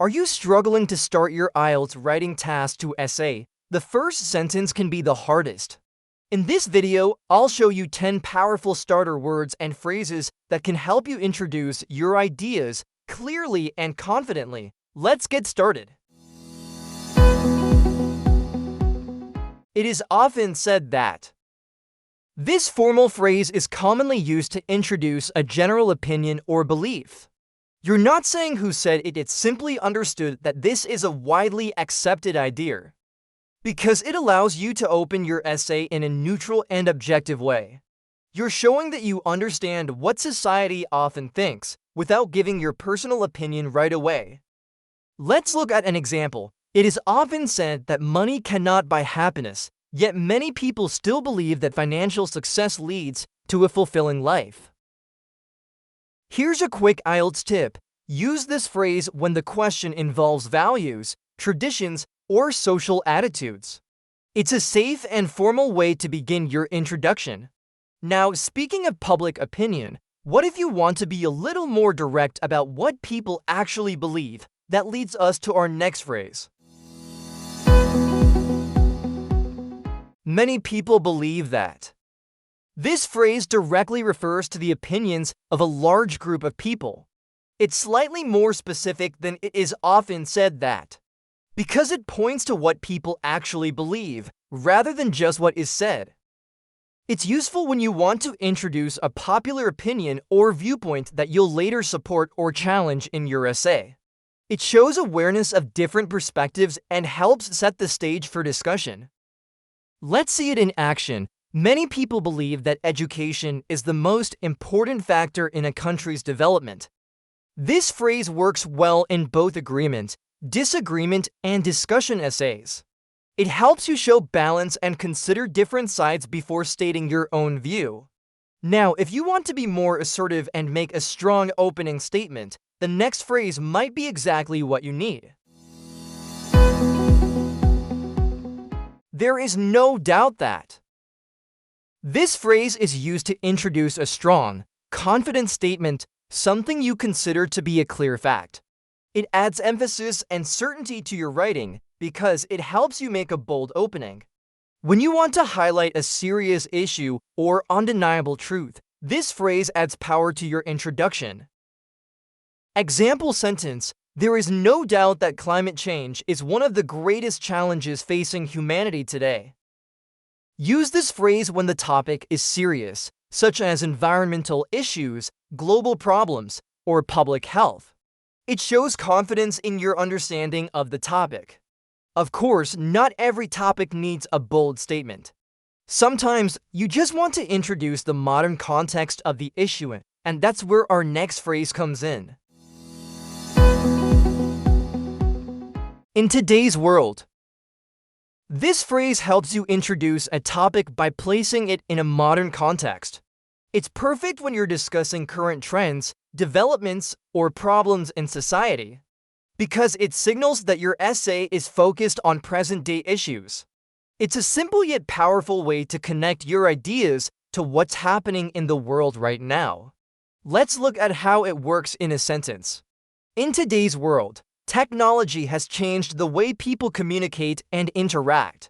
Are you struggling to start your IELTS writing task to essay? The first sentence can be the hardest. In this video, I'll show you 10 powerful starter words and phrases that can help you introduce your ideas clearly and confidently. Let's get started. It is often said that. This formal phrase is commonly used to introduce a general opinion or belief. You're not saying who said it, it's simply understood that this is a widely accepted idea, because it allows you to open your essay in a neutral and objective way. You're showing that you understand what society often thinks without giving your personal opinion right away. Let's look at an example. It is often said that money cannot buy happiness, yet many people still believe that financial success leads to a fulfilling life. Here's a quick IELTS tip. Use this phrase when the question involves values, traditions, or social attitudes. It's a safe and formal way to begin your introduction. Now, speaking of public opinion, what if you want to be a little more direct about what people actually believe? That leads us to our next phrase. Many people believe that. This phrase directly refers to the opinions of a large group of people. It's slightly more specific than it is often said that, because it points to what people actually believe, rather than just what is said. It's useful when you want to introduce a popular opinion or viewpoint that you'll later support or challenge in your essay. It shows awareness of different perspectives and helps set the stage for discussion. Let's see it in action. Many people believe that education is the most important factor in a country's development. This phrase works well in both agreement, disagreement, and discussion essays. It helps you show balance and consider different sides before stating your own view. Now, if you want to be more assertive and make a strong opening statement, the next phrase might be exactly what you need. There is no doubt that. This phrase is used to introduce a strong, confident statement, something you consider to be a clear fact. It adds emphasis and certainty to your writing because it helps you make a bold opening. When you want to highlight a serious issue or undeniable truth, this phrase adds power to your introduction. Example sentence: there is no doubt that climate change is one of the greatest challenges facing humanity today. Use this phrase when the topic is serious, such as environmental issues, global problems, or public health. It shows confidence in your understanding of the topic. Of course, not every topic needs a bold statement. Sometimes you just want to introduce the modern context of the issue, and that's where our next phrase comes in. In today's world. This phrase helps you introduce a topic by placing it in a modern context. It's perfect when you're discussing current trends, developments, or problems in society, because it signals that your essay is focused on present-day issues. It's a simple yet powerful way to connect your ideas to what's happening in the world right now. Let's look at how it works in a sentence. In today's world, technology has changed the way people communicate and interact.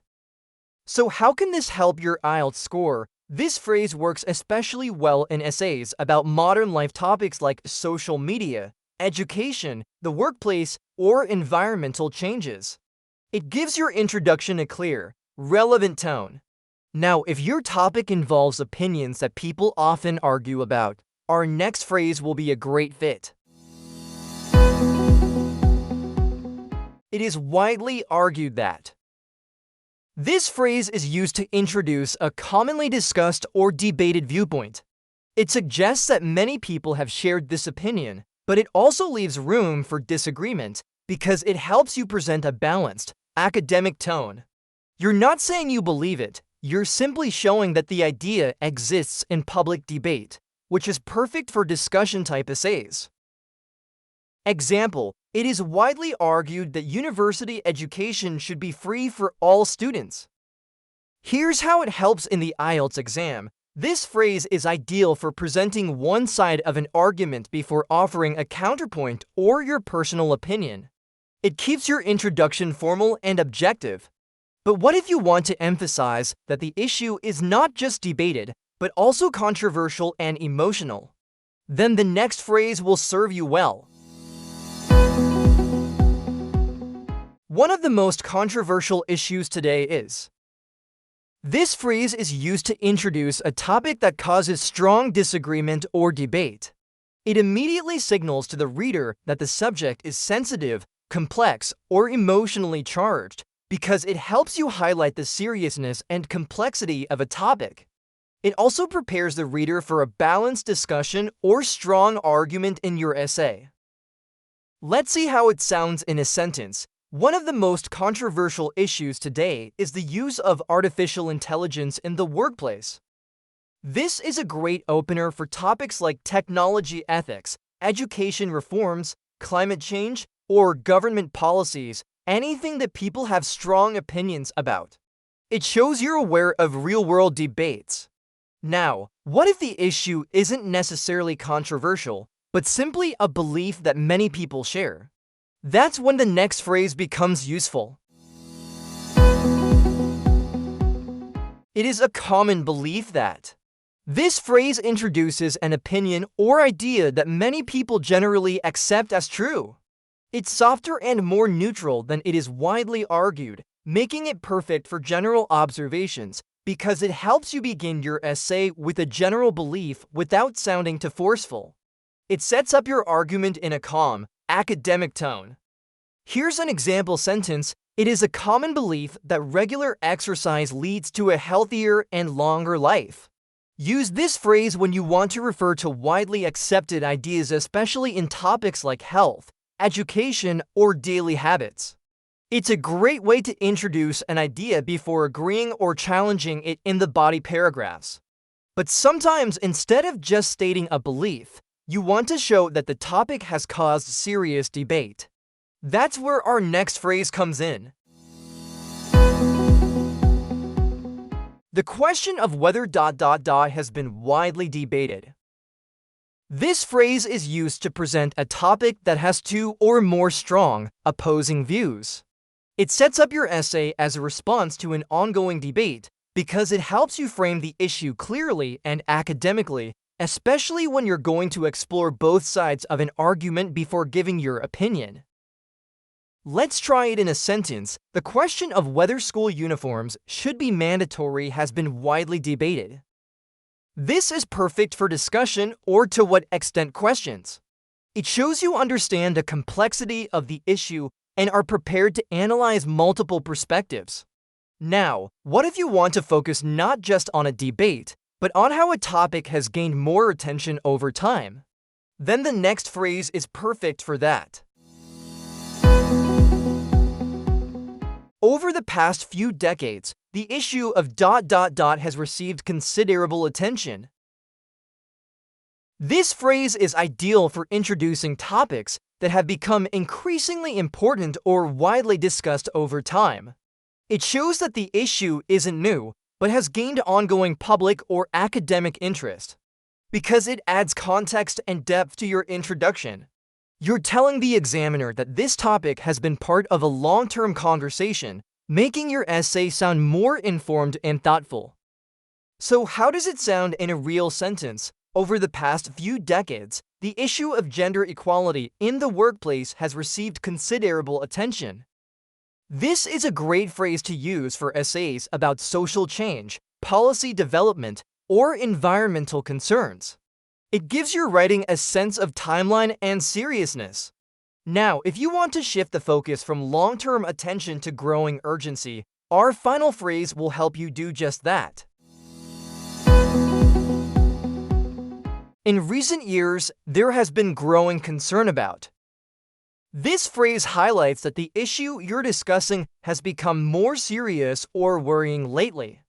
So how can this help your IELTS score? This phrase works especially well in essays about modern life topics like social media, education, the workplace, or environmental changes. It gives your introduction a clear, relevant tone. Now, if your topic involves opinions that people often argue about, our next phrase will be a great fit. It is widely argued that. This phrase is used to introduce a commonly discussed or debated viewpoint. It suggests that many people have shared this opinion, but it also leaves room for disagreement because it helps you present a balanced, academic tone. You're not saying you believe it, you're simply showing that the idea exists in public debate, which is perfect for discussion-type essays. Example: it is widely argued that university education should be free for all students. Here's how it helps in the IELTS exam. This phrase is ideal for presenting one side of an argument before offering a counterpoint or your personal opinion. It keeps your introduction formal and objective. But what if you want to emphasize that the issue is not just debated, but also controversial and emotional? Then the next phrase will serve you well. One of the most controversial issues today is. This phrase is used to introduce a topic that causes strong disagreement or debate. It immediately signals to the reader that the subject is sensitive, complex, or emotionally charged because it helps you highlight the seriousness and complexity of a topic. It also prepares the reader for a balanced discussion or strong argument in your essay. Let's see how it sounds in a sentence. One of the most controversial issues today is the use of artificial intelligence in the workplace. This is a great opener for topics like technology ethics, education reforms, climate change, or government policies, anything that people have strong opinions about. It shows you're aware of real-world debates. Now, what if the issue isn't necessarily controversial, but simply a belief that many people share? That's when the next phrase becomes useful. It is a common belief that. This phrase introduces an opinion or idea that many people generally accept as true. It's softer and more neutral than it is widely argued, making it perfect for general observations because it helps you begin your essay with a general belief without sounding too forceful. It sets up your argument in a calm, academic tone. Here's an example sentence. It is a common belief that regular exercise leads to a healthier and longer life. Use this phrase when you want to refer to widely accepted ideas, especially in topics like health, education, or daily habits. It's a great way to introduce an idea before agreeing or challenging it in the body paragraphs. But sometimes, instead of just stating a belief, you want to show that the topic has caused serious debate. That's where our next phrase comes in. The question of whether ... has been widely debated. This phrase is used to present a topic that has two or more strong, opposing views. It sets up your essay as a response to an ongoing debate because it helps you frame the issue clearly and academically, especially when you're going to explore both sides of an argument before giving your opinion. Let's try it in a sentence. The question of whether school uniforms should be mandatory has been widely debated. This is perfect for discussion or to what extent questions. It shows you understand the complexity of the issue and are prepared to analyze multiple perspectives. Now, what if you want to focus not just on a debate, but on how a topic has gained more attention over time? Then the next phrase is perfect for that. Over the past few decades, the issue of ... has received considerable attention. This phrase is ideal for introducing topics that have become increasingly important or widely discussed over time. It shows that the issue isn't new, but has gained ongoing public or academic interest. Because it adds context and depth to your introduction. You're telling the examiner that this topic has been part of a long-term conversation, making your essay sound more informed and thoughtful. So how does it sound in a real sentence? Over the past few decades, the issue of gender equality in the workplace has received considerable attention. This is a great phrase to use for essays about social change, policy development, or environmental concerns. It gives your writing a sense of timeline and seriousness. Now, if you want to shift the focus from long-term attention to growing urgency, our final phrase will help you do just that. In recent years, there has been growing concern about. This phrase highlights that the issue you're discussing has become more serious or worrying lately.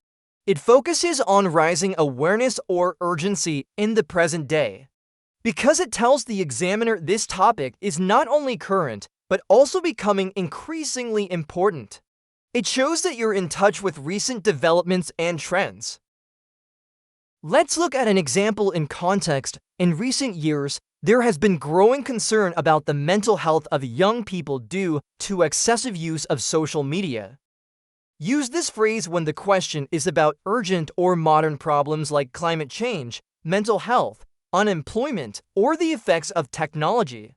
It focuses on rising awareness or urgency in the present day. Because it tells the examiner this topic is not only current, but also becoming increasingly important. It shows that you're in touch with recent developments and trends. Let's look at an example in context. In recent years, There has been growing concern about the mental health of young people due to excessive use of social media. Use this phrase when the question is about urgent or modern problems like climate change, mental health, unemployment, or the effects of technology.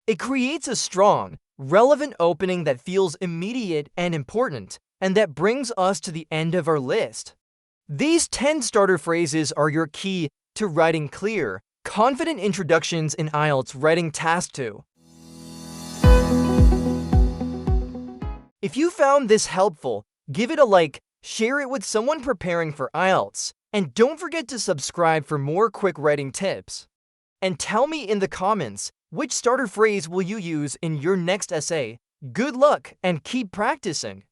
It creates a strong, relevant opening that feels immediate and important, and that brings us to the end of our list. These 10 starter phrases are your key to writing clear, confident introductions in IELTS Writing Task 2. If you found this helpful, give it a like, share it with someone preparing for IELTS, and don't forget to subscribe for more quick writing tips. And tell me in the comments, which starter phrase will you use in your next essay? Good luck and keep practicing!